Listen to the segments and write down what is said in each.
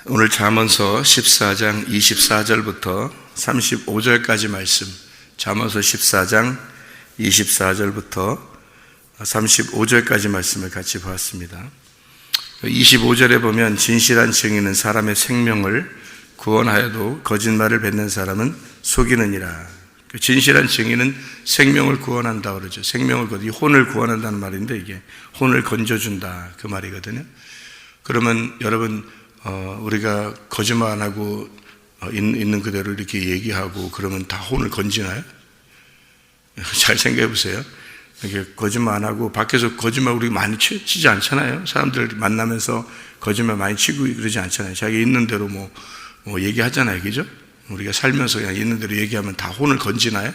오늘 잠언서 14장 24절부터 35절까지 말씀, 잠언서 14장 24절부터 35절까지 말씀을 같이 보았습니다. 25절에 보면 진실한 증인은 사람의 생명을 구원하여도 거짓말을 뱉는 사람은 속이느니라. 진실한 증인은 생명을 구원한다 그러죠. 이 혼을 구원한다는 말인데 이게 혼을 건져준다 그 말이거든요. 그러면 여러분 우리가 거짓말 안 하고 있는 그대로 이렇게 얘기하고 그러면 다 혼을 건지나요? 잘 생각해 보세요. 이렇게 거짓말 안 하고 밖에서 거짓말 우리 많이 치지 않잖아요. 사람들 만나면서 거짓말 많이 치고 그러지 않잖아요. 자기 있는 대로 뭐 얘기하잖아요, 그죠? 우리가 살면서 그냥 있는 대로 얘기하면 다 혼을 건지나요?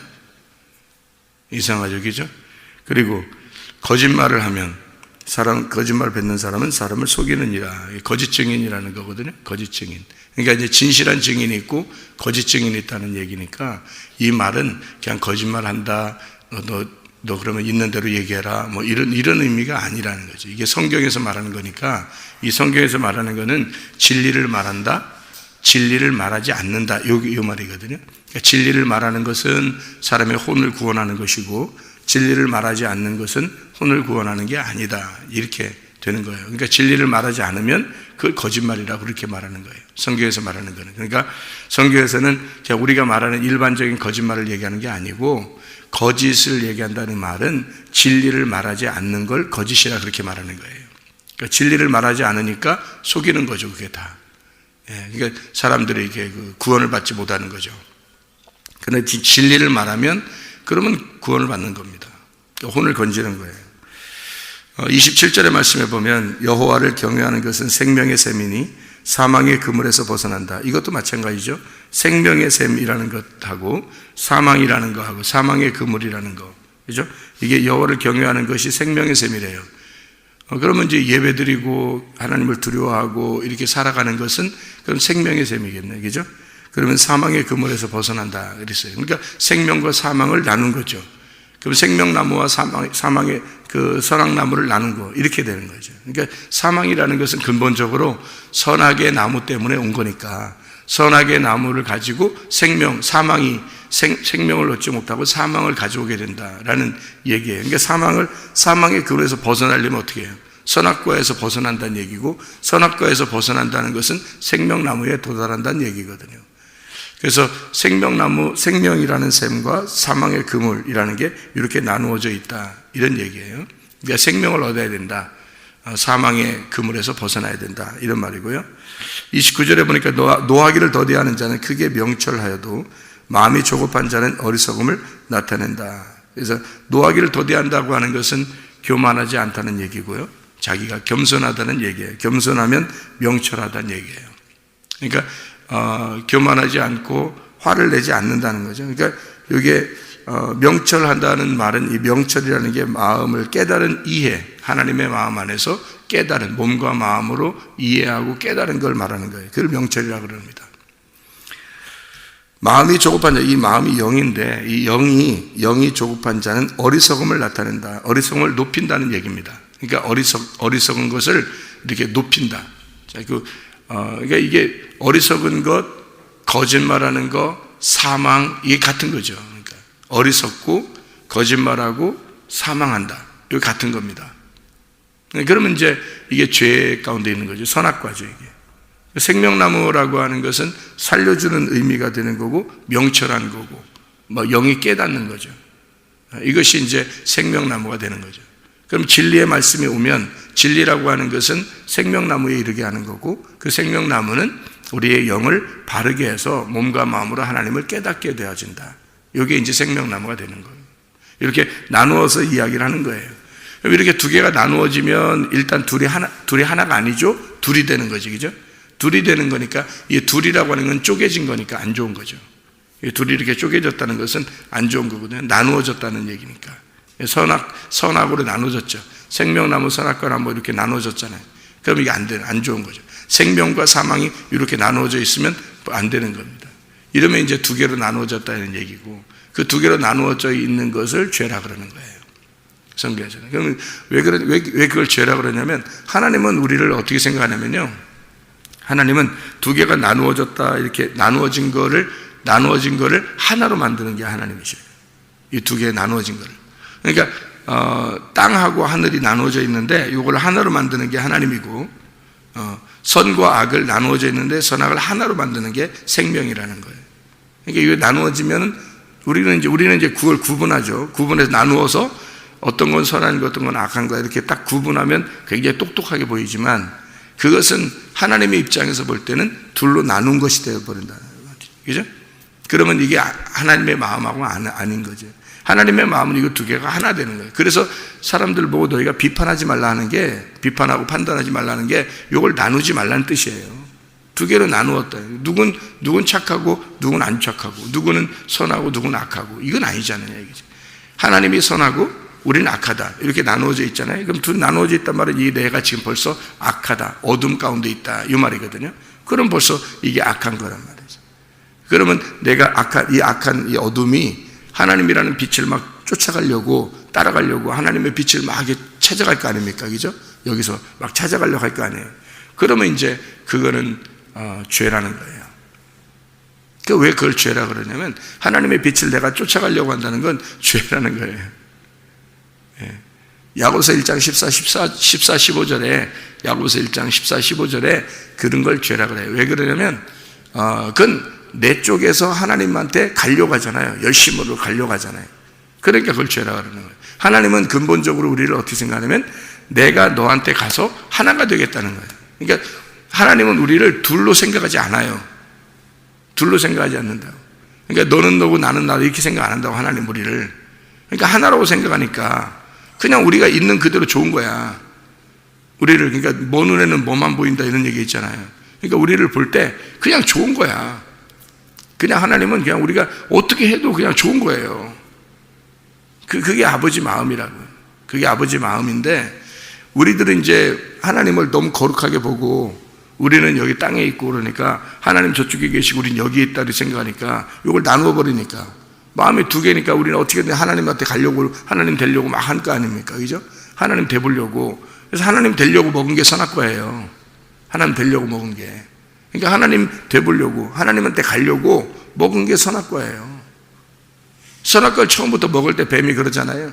이상하죠, 그죠? 그리고 거짓말을 하면 거짓말 뱉는 사람은 사람을 속이느니라. 거짓 증인이라는 거거든요. 거짓 증인. 그러니까 이제 진실한 증인이 있고 거짓 증인이 있다는 얘기니까 이 말은 그냥 거짓말 한다. 너 그러면 있는 대로 얘기해라. 뭐 이런 의미가 아니라는 거죠. 이게 성경에서 말하는 거니까 이 성경에서 말하는 거는 진리를 말한다. 진리를 말하지 않는다. 요 말이거든요. 그러니까 진리를 말하는 것은 사람의 혼을 구원하는 것이고 진리를 말하지 않는 것은 혼을 구원하는 게 아니다. 이렇게 되는 거예요. 그러니까 진리를 말하지 않으면 그걸 거짓말이라고 그렇게 말하는 거예요. 성경에서 말하는 거는. 그러니까 성경에서는 우리가 말하는 일반적인 거짓말을 얘기하는 게 아니고 거짓을 얘기한다는 말은 진리를 말하지 않는 걸 거짓이라 그렇게 말하는 거예요. 그러니까 진리를 말하지 않으니까 속이는 거죠. 그게 다. 그러니까 사람들이 이렇게 구원을 받지 못하는 거죠. 그런데 진리를 말하면 그러면 구원을 받는 겁니다. 혼을 건지는 거예요. 27절의 말씀에 보면 여호와를 경외하는 것은 생명의 샘이니 사망의 그물에서 벗어난다. 이것도 마찬가지죠. 생명의 샘이라는 것하고 사망이라는 거하고 사망의 그물이라는 거, 그죠? 이게 여호와를 경외하는 것이 생명의 샘이래요. 그러면 이제 예배드리고 하나님을 두려워하고 이렇게 살아가는 것은 그럼 생명의 샘이겠네, 그죠? 그러면 사망의 그물에서 벗어난다 그랬어요. 그러니까 생명과 사망을 나눈 거죠. 그럼 생명나무와 사망의 그 선악나무를 나눈 거 이렇게 되는 거죠. 그러니까 사망이라는 것은 근본적으로 선악의 나무 때문에 온 거니까 선악의 나무를 가지고 사망이 생명을 얻지 못하고 사망을 가져오게 된다라는 얘기예요. 그러니까 사망의 그물에서 벗어나려면 어떻게 해요? 선악과에서 벗어난다는 얘기고 선악과에서 벗어난다는 것은 생명나무에 도달한다는 얘기거든요. 그래서 생명이라는 샘과 사망의 그물이라는 게 이렇게 나누어져 있다. 이런 얘기예요. 그러니까 생명을 얻어야 된다. 사망의 그물에서 벗어나야 된다. 이런 말이고요. 29절에 보니까 노하기를 더디하는 자는 크게 명철하여도 마음이 조급한 자는 어리석음을 나타낸다. 그래서 노하기를 더디한다고 하는 것은 교만하지 않다는 얘기고요. 자기가 겸손하다는 얘기예요. 겸손하면 명철하다는 얘기예요. 그러니까 교만하지 않고 화를 내지 않는다는 거죠. 그러니까 이게 명철한다는 말은 이 명철이라는 게 마음을 깨달은 이해, 하나님의 마음 안에서 깨달은 몸과 마음으로 이해하고 깨달은 걸 말하는 거예요. 그걸 명철이라고 그럽니다. 마음이 조급한 자, 이 마음이 영인데 이 영이 조급한 자는 어리석음을 나타낸다. 어리석음을 높인다는 얘기입니다. 그러니까 어리석은 것을 이렇게 높인다. 자, 그러니까 이게 어리석은 것, 거짓말하는 것, 사망 이게 같은 거죠. 그러니까 어리석고 거짓말하고 사망한다. 이게 같은 겁니다. 그러면 이제 이게 죄 가운데 있는 거죠. 선악과죠, 이게. 생명나무라고 하는 것은 살려주는 의미가 되는 거고 명철한 거고 영이 깨닫는 거죠. 이것이 이제 생명나무가 되는 거죠. 그럼 진리의 말씀이 오면 진리라고 하는 것은 생명나무에 이르게 하는 거고 그 생명나무는 우리의 영을 바르게 해서 몸과 마음으로 하나님을 깨닫게 되어진다. 이게 이제 생명나무가 되는 거예요. 이렇게 나누어서 이야기를 하는 거예요. 이렇게 두 개가 나누어지면 일단 둘이 하나가 아니죠. 둘이 되는 거지, 그죠? 둘이 되는 거니까 이 둘이라고 하는 건 쪼개진 거니까 안 좋은 거죠. 이 둘이 이렇게 쪼개졌다는 것은 안 좋은 거거든요. 나누어졌다는 얘기니까. 선악으로 나누어졌죠. 생명나무, 선악과나무 이렇게 나누어졌잖아요. 그럼 이게 안 좋은 거죠. 생명과 사망이 이렇게 나누어져 있으면 안 되는 겁니다. 이러면 이제 두 개로 나누어졌다는 얘기고 그 두 개로 나누어져 있는 것을 죄라 그러는 거예요. 성경에서는. 그러면 왜 그걸 죄라 그러냐면 하나님은 우리를 어떻게 생각하냐면요. 하나님은 두 개가 나누어졌다, 이렇게 나누어진 거를 하나로 만드는 게 하나님이셔요. 이 두 개 나누어진 거를. 그러니까 땅하고 하늘이 나누어져 있는데 이걸 하나로 만드는 게 하나님이고, 선과 악을 나누어져 있는데 선악을 하나로 만드는 게 생명이라는 거예요. 그러니까 이게 나누어지면 우리는 이제 그걸 구분하죠. 구분해서 나누어서 어떤 건 선한 거, 어떤 건 악한 거, 이렇게 딱 구분하면 굉장히 똑똑하게 보이지만 그것은 하나님의 입장에서 볼 때는 둘로 나눈 것이 되어버린다는 거죠. 그죠? 그러면 이게 하나님의 마음하고 아닌 거죠. 하나님의 마음은 이거 두 개가 하나 되는 거예요. 그래서 사람들 보고 너희가 비판하지 말라는 게, 비판하고 판단하지 말라는 게 이걸 나누지 말라는 뜻이에요. 두 개로 나누었다. 누군 착하고 누군 안 착하고, 누구는 선하고 누구는 악하고, 이건 아니잖아요. 이거죠. 하나님이 선하고 우리는 악하다, 이렇게 나누어져 있잖아요. 그럼 둘 나누어져 있단 말은 이 내가 지금 벌써 악하다, 어둠 가운데 있다, 이 말이거든요. 그럼 벌써 이게 악한 거란 말이죠. 그러면 내가 이 악한 이 어둠이 하나님이라는 빛을 막 쫓아가려고, 따라가려고 하나님의 빛을 막 찾아갈 거 아닙니까? 그죠? 여기서 막 찾아가려고 할 거 아니에요. 그러면 이제 그거는 죄라는 거예요. 왜 그걸 죄라 그러냐면 하나님의 빛을 내가 쫓아가려고 한다는 건 죄라는 거예요. 야고보서 1장 14, 15절에 야고보서 1장 14, 15절에 그런 걸 죄라 그래요. 왜 그러냐면 그건 내 쪽에서 하나님한테 가려고 하잖아요. 열심으로 가려고 하잖아요. 그러니까 그걸 죄라 그러는 거예요. 하나님은 근본적으로 우리를 어떻게 생각하냐면 내가 너한테 가서 하나가 되겠다는 거예요. 그러니까 하나님은 우리를 둘로 생각하지 않아요. 둘로 생각하지 않는다고. 그러니까 너는 너고 나는 나도 이렇게 생각 안 한다고, 하나님 우리를. 그러니까 하나라고 생각하니까 그냥 우리가 있는 그대로 좋은 거야. 우리를, 그러니까 뭐 눈에는 뭐만 보인다 이런 얘기 있잖아요. 그러니까 우리를 볼 때 그냥 좋은 거야. 그냥 하나님은 그냥 우리가 어떻게 해도 그냥 좋은 거예요. 그게 아버지 마음이라고요. 그게 아버지 마음인데 우리들은 이제 하나님을 너무 거룩하게 보고 우리는 여기 땅에 있고 그러니까 하나님 저쪽에 계시고 우리는 여기에 있다고 생각하니까 이걸 나누어 버리니까 마음이 두 개니까 우리는 어떻게든 하나님한테 가려고, 하나님 되려고 막 한 거 아닙니까? 그죠? 하나님 되보려고. 그래서 하나님 되려고 먹은 게 선악과예요. 하나님 되려고 먹은 게. 그러니까 하나님 되보려고, 하나님한테 가려고 먹은 게 선악과예요. 선악과를 처음부터 먹을 때 뱀이 그러잖아요.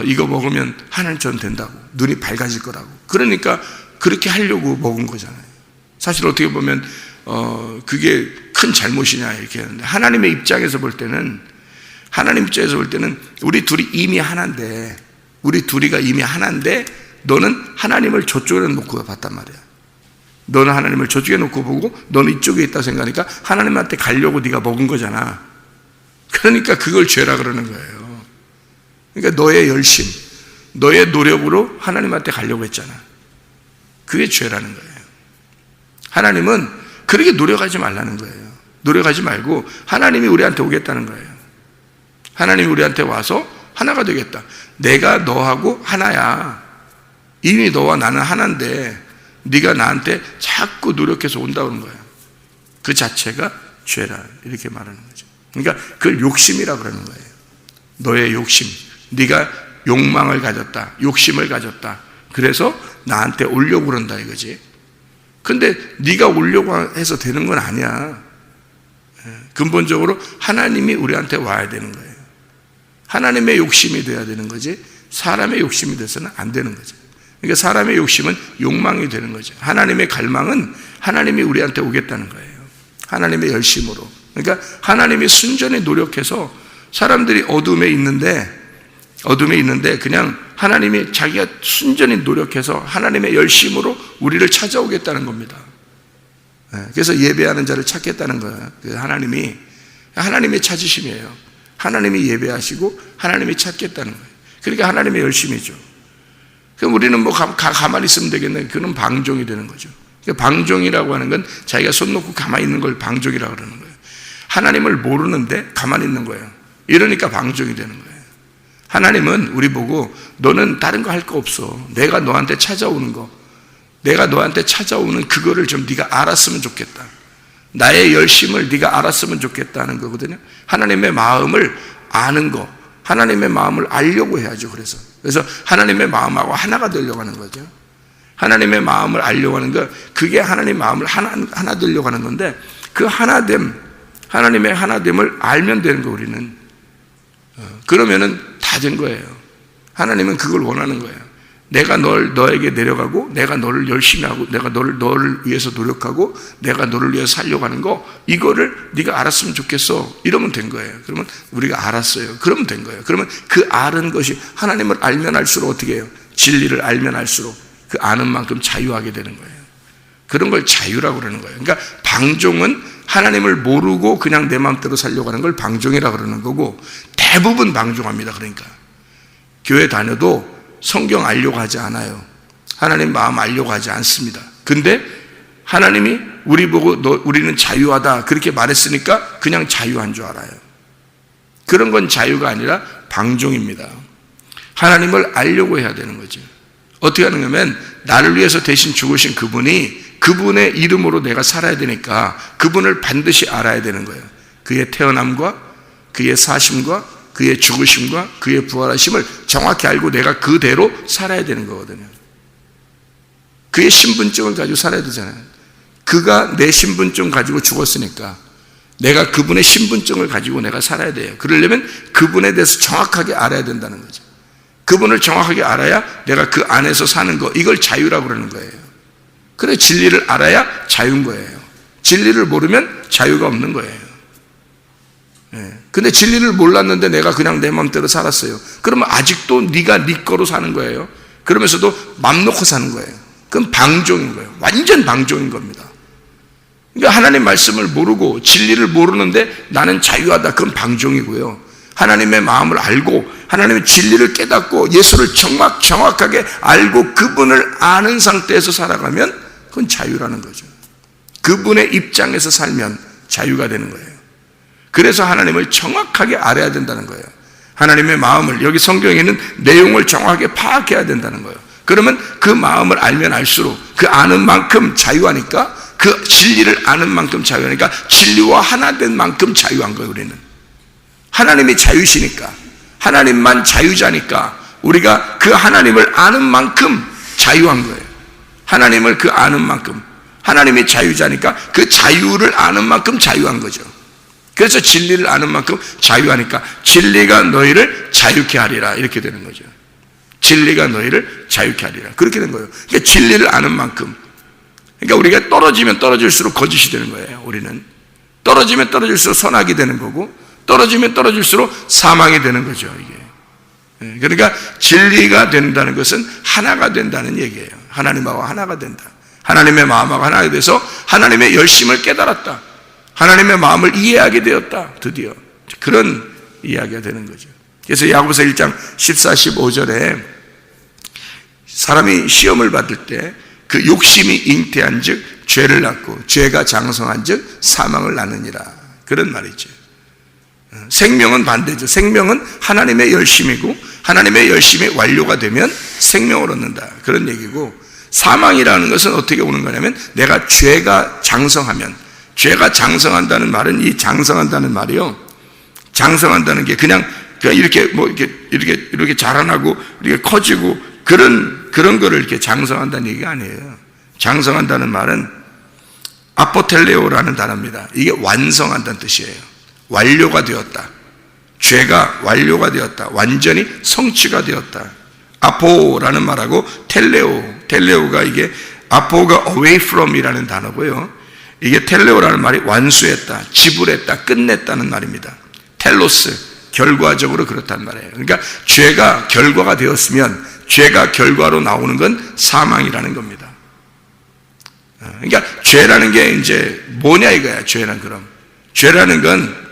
이거 먹으면 하나님처럼 된다고, 눈이 밝아질 거라고. 그러니까 그렇게 하려고 먹은 거잖아요. 사실 어떻게 보면 그게 큰 잘못이냐 이렇게 하는데, 하나님의 입장에서 볼 때는, 하나님 입장에서 볼 때는 우리 둘이 이미 하나인데, 우리 둘이가 이미 하나인데 너는 하나님을 저쪽에 놓고 봤단 말이야. 너는 하나님을 저쪽에 놓고 보고 너는 이쪽에 있다 생각하니까 하나님한테 가려고 네가 먹은 거잖아. 그러니까 그걸 죄라 그러는 거예요. 그러니까 너의 열심, 너의 노력으로 하나님한테 가려고 했잖아. 그게 죄라는 거예요. 하나님은 그렇게 노력하지 말라는 거예요. 노력하지 말고 하나님이 우리한테 오겠다는 거예요. 하나님이 우리한테 와서 하나가 되겠다. 내가 너하고 하나야. 이미 너와 나는 하나인데 네가 나한테 자꾸 노력해서 온다는 거예요. 그 자체가 죄라, 이렇게 말하는 거죠. 그러니까 그걸 욕심이라 그러는 거예요. 너의 욕심, 네가 욕망을 가졌다, 욕심을 가졌다. 그래서 나한테 오려고 그런다 이거지. 근데 네가 오려고 해서 되는 건 아니야. 근본적으로 하나님이 우리한테 와야 되는 거예요. 하나님의 욕심이 돼야 되는 거지 사람의 욕심이 돼서는 안 되는 거죠. 그러니까 사람의 욕심은 욕망이 되는 거죠. 하나님의 갈망은 하나님이 우리한테 오겠다는 거예요. 하나님의 열심으로. 그러니까 하나님이 순전히 노력해서 사람들이 어둠에 있는데 그냥 하나님이 자기가 순전히 노력해서 하나님의 열심으로 우리를 찾아오겠다는 겁니다. 그래서 예배하는 자를 찾겠다는 거예요. 하나님의 찾으심이에요. 하나님이 예배하시고 하나님이 찾겠다는 거예요. 그러니까 하나님의 열심이죠. 그럼 우리는 뭐 가만히 있으면 되겠네. 그건 방종이 되는 거죠. 그러니까 방종이라고 하는 건 자기가 손 놓고 가만히 있는 걸 방종이라고 그러는 거예요. 하나님을 모르는데 가만히 있는 거예요. 이러니까 방종이 되는 거예요. 하나님은 우리 보고 너는 다른 거 할 거 없어. 내가 너한테 찾아오는 거, 내가 너한테 찾아오는 그거를 좀 네가 알았으면 좋겠다. 나의 열심을 네가 알았으면 좋겠다는 거거든요. 하나님의 마음을 아는 거, 하나님의 마음을 알려고 해야죠. 그래서 하나님의 마음하고 하나가 되려고 하는 거죠. 하나님의 마음을 알려고 하는 거, 그게 하나님의 마음을 하나 되려고 하는 건데, 그 하나됨, 하나님의 하나됨을 알면 되는 거, 우리는. 그러면은 다 된 거예요. 하나님은 그걸 원하는 거예요. 내가 너에게 내려가고, 내가 너를 열심히 하고, 내가 너를 위해서 노력하고, 내가 너를 위해서 살려고 하는 거, 이거를 네가 알았으면 좋겠어. 이러면 된 거예요. 그러면 우리가 알았어요. 그러면 된 거예요. 그러면 그 아는 것이, 하나님을 알면 알수록 어떻게 해요? 진리를 알면 알수록 그 아는 만큼 자유하게 되는 거예요. 그런 걸 자유라고 그러는 거예요. 그러니까 방종은 하나님을 모르고 그냥 내 마음대로 살려고 하는 걸 방종이라고 그러는 거고, 대부분 방종합니다. 그러니까 교회 다녀도 성경 알려고 하지 않아요. 하나님 마음 알려고 하지 않습니다. 근데 하나님이 우리 보고 우리는 자유하다 그렇게 말했으니까 그냥 자유한 줄 알아요. 그런 건 자유가 아니라 방종입니다. 하나님을 알려고 해야 되는 거죠. 어떻게 하느냐면, 나를 위해서 대신 죽으신 그분이, 그분의 이름으로 내가 살아야 되니까 그분을 반드시 알아야 되는 거예요. 그의 태어남과 그의 사심과 그의 죽으심과 그의 부활하심을 정확히 알고 내가 그대로 살아야 되는 거거든요. 그의 신분증을 가지고 살아야 되잖아요. 그가 내 신분증 가지고 죽었으니까 내가 그분의 신분증을 가지고 내가 살아야 돼요. 그러려면 그분에 대해서 정확하게 알아야 된다는 거죠. 그분을 정확하게 알아야 내가 그 안에서 사는 거, 이걸 자유라고 그러는 거예요. 그래, 진리를 알아야 자유인 거예요. 진리를 모르면 자유가 없는 거예요. 근데 진리를 몰랐는데 내가 그냥 내 마음대로 살았어요. 그러면 아직도 네가 네 거로 사는 거예요. 그러면서도 맘 놓고 사는 거예요. 그건 방종인 거예요. 완전 방종인 겁니다. 그러니까 하나님 말씀을 모르고 진리를 모르는데 나는 자유하다, 그건 방종이고요. 하나님의 마음을 알고 하나님의 진리를 깨닫고 예수를 정확하게 알고 그분을 아는 상태에서 살아가면 그건 자유라는 거죠. 그분의 입장에서 살면 자유가 되는 거예요. 그래서 하나님을 정확하게 알아야 된다는 거예요. 하나님의 마음을, 여기 성경에 있는 내용을 정확하게 파악해야 된다는 거예요. 그러면 그 마음을 알면 알수록 그 아는 만큼 자유하니까, 그 진리를 아는 만큼 자유하니까 진리와 하나 된 만큼 자유한 거예요. 우리는 하나님이 자유시니까, 하나님만 자유자니까 우리가 그 하나님을 아는 만큼 자유한 거예요. 하나님을 그 아는 만큼, 하나님이 자유자니까 그 자유를 아는 만큼 자유한 거죠. 그래서 진리를 아는 만큼 자유하니까 진리가 너희를 자유케 하리라, 이렇게 되는 거죠. 진리가 너희를 자유케 하리라, 그렇게 된 거예요. 그러니까 진리를 아는 만큼, 그러니까 우리가 떨어지면 떨어질수록 거짓이 되는 거예요. 우리는 떨어지면 떨어질수록 선악이 되는 거고, 떨어지면 떨어질수록 사망이 되는 거죠. 이게, 그러니까 진리가 된다는 것은 하나가 된다는 얘기예요. 하나님하고 하나가 된다. 하나님의 마음하고 하나가 돼서 하나님의 열심을 깨달았다. 하나님의 마음을 이해하게 되었다. 드디어 그런 이야기가 되는 거죠. 그래서 야고보서 1장 14, 15절에 사람이 시험을 받을 때 그 욕심이 잉태한 즉 죄를 낳고 죄가 장성한 즉 사망을 낳느니라, 그런 말이죠. 생명은 반대죠. 생명은 하나님의 열심이고 하나님의 열심이 완료가 되면 생명을 얻는다, 그런 얘기고, 사망이라는 것은 어떻게 오는 거냐면 내가 죄가 장성하면, 죄가 장성한다는 말은, 이 장성한다는 말이요, 장성한다는 게 그냥 이렇게 이렇게 자라나고 이렇게 커지고 그런 거를 이렇게 장성한다는 얘기가 아니에요. 장성한다는 말은 아포텔레오라는 단어입니다. 이게 완성한다는 뜻이에요. 완료가 되었다. 죄가 완료가 되었다. 완전히 성취가 되었다. 아포라는 말하고 텔레오가, 이게 아포가 away from이라는 단어고요. 이게 텔레오라는 말이 완수했다, 지불했다, 끝냈다는 말입니다. 텔로스, 결과적으로 그렇단 말이에요. 그러니까 죄가 결과가 되었으면 죄가 결과로 나오는 건 사망이라는 겁니다. 그러니까 죄라는 게 이제 뭐냐 이거야. 죄라는 건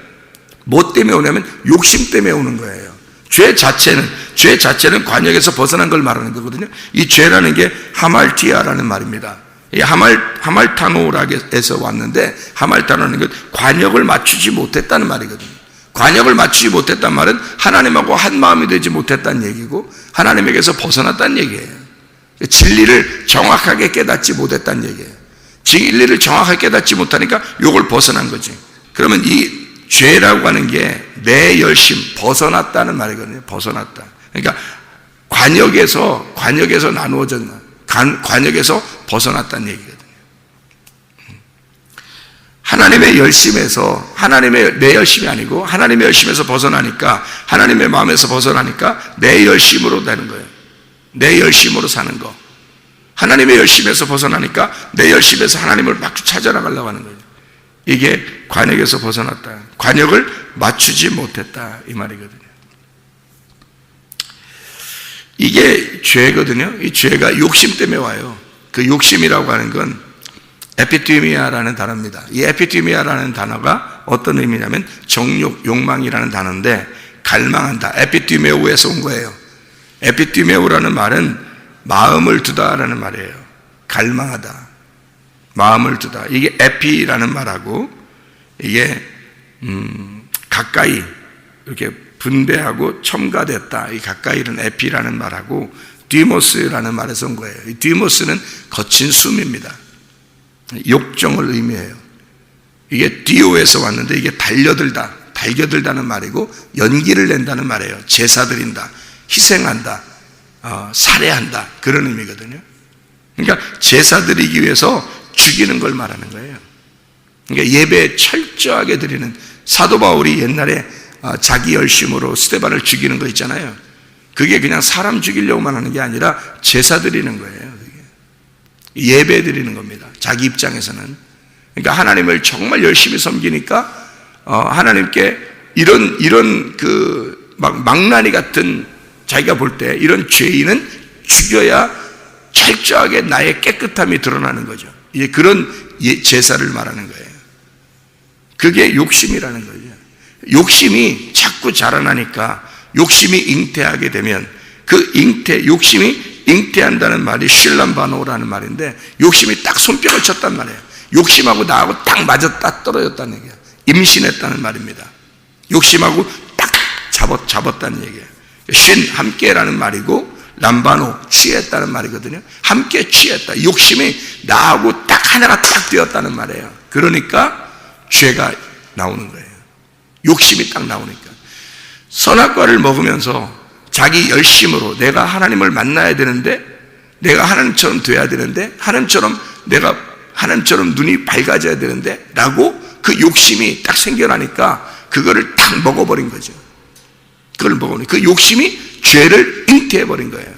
뭐 때문에 오냐면 욕심 때문에 오는 거예요. 죄 자체는 관역에서 벗어난 걸 말하는 거거든요. 이 죄라는 게 하말티아라는 말입니다. 이 하말타노락에서 왔는데, 하말타노라는 건 관역을 맞추지 못했다는 말이거든요. 관역을 맞추지 못했단 말은 하나님하고 한 마음이 되지 못했다는 얘기고, 하나님에게서 벗어났다는 얘기예요. 진리를 정확하게 깨닫지 못했다는 얘기예요. 진리를 정확하게 깨닫지 못하니까 요걸 벗어난 거지. 그러면 이 죄라고 하는 게 내 열심, 벗어났다는 말이거든요. 벗어났다. 그러니까 관역에서 나누어졌나, 관역에서 벗어났다는 얘기거든요. 하나님의 열심에서, 하나님의 내 열심이 아니고 하나님의 열심에서 벗어나니까, 하나님의 마음에서 벗어나니까 내 열심으로 되는 거예요. 내 열심으로 사는 거. 하나님의 열심에서 벗어나니까 내 열심에서 하나님을 막 찾아나가려고 하는 거예요. 이게 관역에서 벗어났다. 관역을 맞추지 못했다, 이 말이거든요. 이게 죄거든요. 이 죄가 욕심 때문에 와요. 그 욕심이라고 하는 건 에피티미아라는 단어입니다. 이 에피티미아라는 단어가 어떤 의미냐면 정욕, 욕망이라는 단어인데, 갈망한다. 에피티메오에서 온 거예요. 에피티메오라는 말은 마음을 두다라는 말이에요. 갈망하다, 마음을 두다. 이게 에피라는 말하고, 이게 가까이 이렇게 분배하고 첨가됐다. 이 가까이는 에피라는 말하고, 디모스라는 말에서 온 거예요. 이 디모스는 거친 숨입니다. 욕정을 의미해요. 이게 디오에서 왔는데, 이게 달겨들다는 말이고, 연기를 낸다는 말이에요. 제사 드린다, 희생한다, 살해한다, 그런 의미거든요. 그러니까 제사 드리기 위해서 죽이는 걸 말하는 거예요. 그러니까 예배 철저하게 드리는, 사도 바울이 옛날에 자기 열심으로 스데반을 죽이는 거 있잖아요. 그게 그냥 사람 죽이려고만 하는 게 아니라 제사 드리는 거예요. 예배 드리는 겁니다. 자기 입장에서는. 그러니까 하나님을 정말 열심히 섬기니까 하나님께 이런 막 망나니 같은, 자기가 볼 때 이런 죄인은 죽여야 철저하게 나의 깨끗함이 드러나는 거죠. 이제 그런 제사를 말하는 거예요. 그게 욕심이라는 거죠. 욕심이 자꾸 자라나니까, 욕심이 잉태하게 되면 그 욕심이 잉태한다는 말이 쉴람바노라는 말인데, 욕심이 딱 손뼉을 쳤단 말이에요. 욕심하고 나하고 딱 맞았다 떨어졌다는 얘기예요. 임신했다는 말입니다. 욕심하고 딱 잡았다는 얘기예요. 함께라는 말이고, 람바노, 취했다는 말이거든요. 함께 취했다. 욕심이 나하고 딱 하나가 딱 되었다는 말이에요. 그러니까 죄가 나오는 거예요. 욕심이 딱 나오니까. 선악과를 먹으면서 자기 열심으로 내가 하나님을 만나야 되는데, 내가 하나님처럼 돼야 되는데, 내가 하나님처럼 눈이 밝아져야 되는데 라고 그 욕심이 딱 생겨나니까 그거를 딱 먹어버린 거죠. 그걸 먹어버린, 그 욕심이 죄를 잉태해버린 거예요.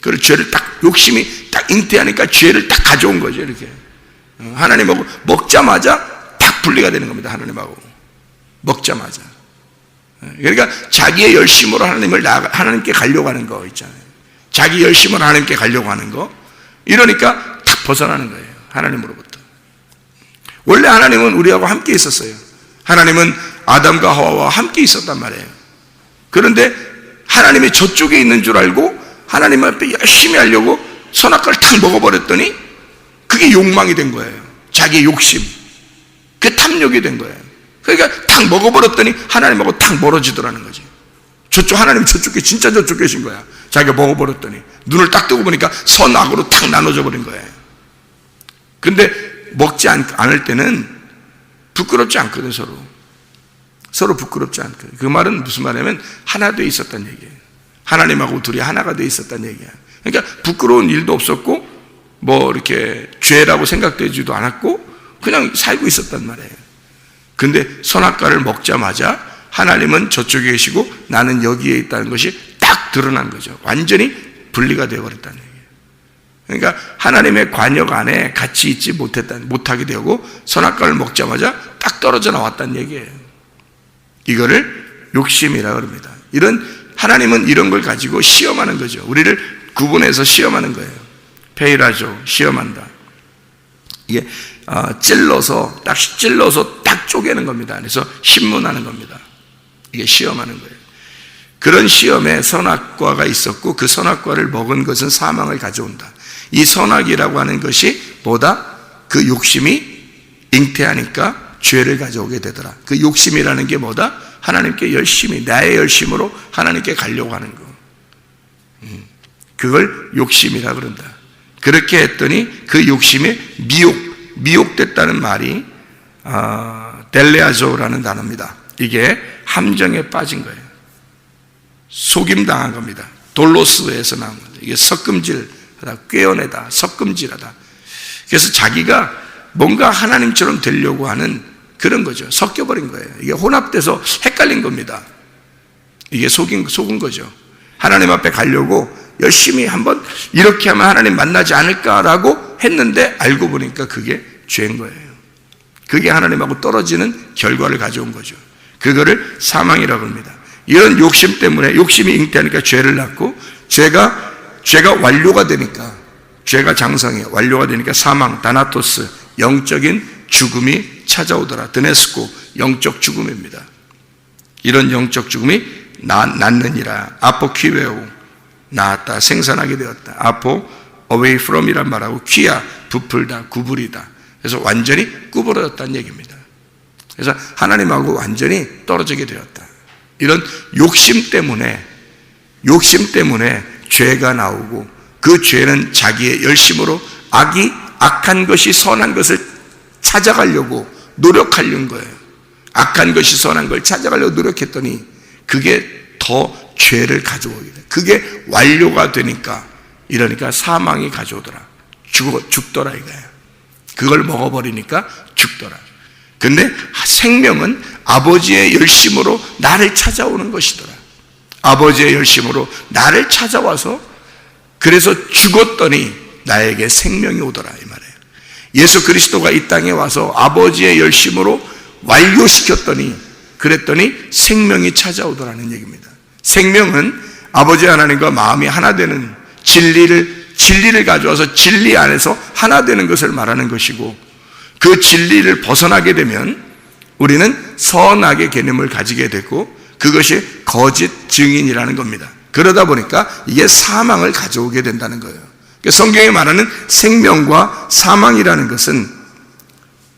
그걸 죄를 딱, 욕심이 딱 잉태하니까 죄를 딱 가져온 거죠. 이렇게 하나님하고 먹자마자 딱 분리가 되는 겁니다. 하나님하고 먹자마자. 그러니까 자기의 열심으로 하나님께 가려고 하는 거 있잖아요. 자기 열심으로 하나님께 가려고 하는 거, 이러니까 딱 벗어나는 거예요. 하나님으로부터. 원래 하나님은 우리하고 함께 있었어요. 하나님은 아담과 하와와 함께 있었단 말이에요. 그런데 하나님이 저쪽에 있는 줄 알고 하나님 앞에 열심히 하려고 선악과를 탁 먹어버렸더니 그게 욕망이 된 거예요. 자기의 욕심, 그게 탐욕이 된 거예요. 그러니까 탁 먹어버렸더니 하나님하고 탁 멀어지더라는 거지. 하나님이 저쪽에, 진짜 저쪽에 계신 거야. 자기가 먹어버렸더니 눈을 딱 뜨고 보니까 선악으로 탁 나눠져 버린 거예요. 근데 먹지 않을 때는 부끄럽지 않거든. 서로 부끄럽지 않거든. 그 말은 무슨 말이냐면 하나 돼 있었다는 얘기예요. 하나님하고 둘이 하나가 돼 있었다는 얘기야. 그러니까 부끄러운 일도 없었고, 뭐 이렇게 죄라고 생각되지도 않았고, 그냥 살고 있었단 말이에요. 근데 선악과를 먹자마자 하나님은 저쪽에 계시고 나는 여기에 있다는 것이 딱 드러난 거죠. 완전히 분리가 되어버렸다는 얘기예요. 그러니까 하나님의 관역 안에 같이 있지 못하게 되고, 선악과를 먹자마자 딱 떨어져 나왔다는 얘기예요. 이거를 욕심이라고 합니다. 하나님은 이런 걸 가지고 시험하는 거죠. 우리를 구분해서 시험하는 거예요. 페이라죠. 시험한다. 이게 찔러서 딱 쪼개는 겁니다. 그래서 신문하는 겁니다. 이게 시험하는 거예요. 그런 시험에 선악과가 있었고, 그 선악과를 먹은 것은 사망을 가져온다. 이 선악이라고 하는 것이 뭐다? 그 욕심이 잉태하니까 죄를 가져오게 되더라. 그 욕심이라는 게 뭐다? 하나님께 열심히, 나의 열심으로 하나님께 가려고 하는 거. 그걸 욕심이라 그런다. 그렇게 했더니 그 욕심에 미혹됐다는 말이 델레아조라는 단어입니다. 이게 함정에 빠진 거예요. 속임당한 겁니다. 돌로스에서 나온 겁니다. 이게 섞음질 꾀어내다, 석금질하다. 그래서 자기가 뭔가 하나님처럼 되려고 하는 그런 거죠. 섞여버린 거예요. 이게 혼합돼서 헷갈린 겁니다. 이게 속은 거죠. 하나님 앞에 가려고 열심히 한번 이렇게 하면 하나님 만나지 않을까라고 했는데 알고 보니까 그게 죄인 거예요. 그게 하나님하고 떨어지는 결과를 가져온 거죠. 그거를 사망이라고 합니다. 이런 욕심 때문에, 욕심이 잉태하니까 죄를 낳고, 죄가 완료가 되니까, 죄가 장성해 완료가 되니까 사망, 다나토스, 영적인 죽음이 찾아오더라. 드네스코, 영적 죽음입니다. 이런 영적 죽음이 낳느니라. 아포퀴웨오, 낳았다, 생산하게 되었다. 아포, away from 이란 말하고, 퀴야, 부풀다, 구부리다. 그래서 완전히 구부러졌다는 얘기입니다. 그래서 하나님하고 완전히 떨어지게 되었다. 이런 욕심 때문에 죄가 나오고, 그 죄는 자기의 열심으로 악한 것이 선한 것을 찾아가려고 노력하려는 거예요. 악한 것이 선한 걸 찾아가려고 노력했더니 그게 더 죄를 가져오게 돼. 그게 완료가 되니까, 이러니까 사망이 가져오더라. 죽더라 이거예요. 그걸 먹어버리니까 죽더라. 근데 생명은 아버지의 열심으로 나를 찾아오는 것이더라. 아버지의 열심으로 나를 찾아와서, 그래서 죽었더니 나에게 생명이 오더라 이 말이에요. 예수 그리스도가 이 땅에 와서 아버지의 열심으로 완료시켰더니, 그랬더니 생명이 찾아오더라는 얘기입니다. 생명은 아버지 하나님과 마음이 하나 되는 진리를 가져와서 진리 안에서 하나 되는 것을 말하는 것이고, 그 진리를 벗어나게 되면 우리는 선악의 개념을 가지게 되고, 그것이 거짓 증인이라는 겁니다. 그러다 보니까 이게 사망을 가져오게 된다는 거예요. 성경이 말하는 생명과 사망이라는 것은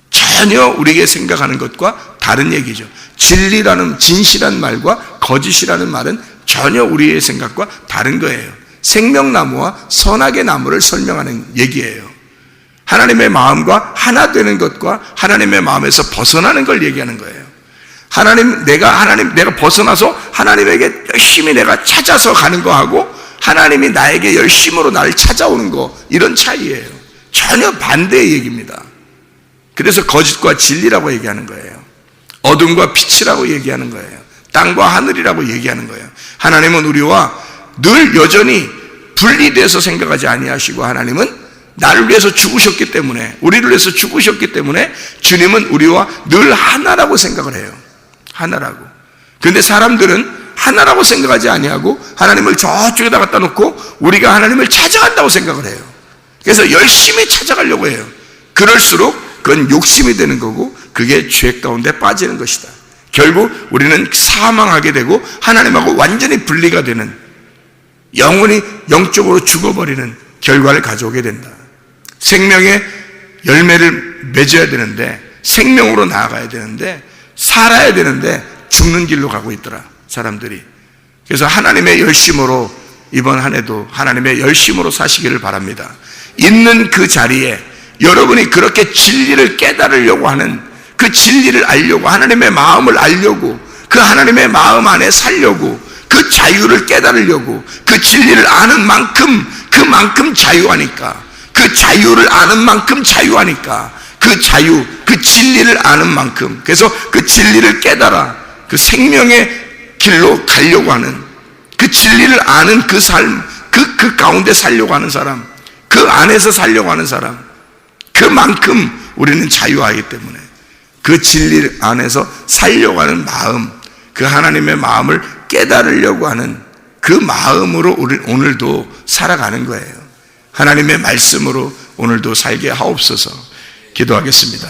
전혀 우리가 생각하는 것과 다른 얘기죠. 진실한 말과 거짓이라는 말은 전혀 우리의 생각과 다른 거예요. 생명나무와 선악의 나무를 설명하는 얘기예요. 하나님의 마음과 하나 되는 것과 하나님의 마음에서 벗어나는 걸 얘기하는 거예요. 내가 벗어나서 하나님에게 열심히 내가 찾아서 가는 거하고, 하나님이 나에게 열심으로 나를 찾아오는 거, 이런 차이예요. 전혀 반대의 얘기입니다. 그래서 거짓과 진리라고 얘기하는 거예요. 어둠과 빛이라고 얘기하는 거예요. 땅과 하늘이라고 얘기하는 거예요. 하나님은 우리와 늘 여전히 분리돼서 생각하지 아니하시고, 하나님은 나를 위해서 죽으셨기 때문에, 우리를 위해서 죽으셨기 때문에 주님은 우리와 늘 하나라고 생각을 해요. 하나라고. 그런데 사람들은 하나라고 생각하지 아니하고 하나님을 저쪽에다 갖다 놓고 우리가 하나님을 찾아간다고 생각을 해요. 그래서 열심히 찾아가려고 해요. 그럴수록 그건 욕심이 되는 거고, 그게 죄 가운데 빠지는 것이다. 결국 우리는 사망하게 되고 하나님하고 완전히 분리가 되는, 영혼이 영적으로 죽어버리는 결과를 가져오게 된다. 생명의 열매를 맺어야 되는데, 생명으로 나아가야 되는데, 살아야 되는데 죽는 길로 가고 있더라 사람들이. 그래서 하나님의 열심으로 이번 한 해도 하나님의 열심으로 사시기를 바랍니다. 있는 그 자리에 여러분이 그렇게 진리를 깨달으려고 하는, 그 진리를 알려고, 하나님의 마음을 알려고, 그 하나님의 마음 안에 살려고, 그 자유를 깨달으려고, 그 진리를 아는 만큼 그만큼 자유하니까, 그 자유를 아는 만큼 자유하니까, 그 자유, 그 진리를 아는 만큼, 그래서 그 진리를 깨달아 그 생명의 길로 가려고 하는, 그 진리를 아는 그 삶, 그 가운데 살려고 하는 사람, 그 안에서 살려고 하는 사람, 그만큼 우리는 자유하기 때문에 그 진리 안에서 살려고 하는 마음, 그 하나님의 마음을 깨달으려고 하는 그 마음으로 우리 오늘도 살아가는 거예요. 하나님의 말씀으로 오늘도 살게 하옵소서. 기도하겠습니다.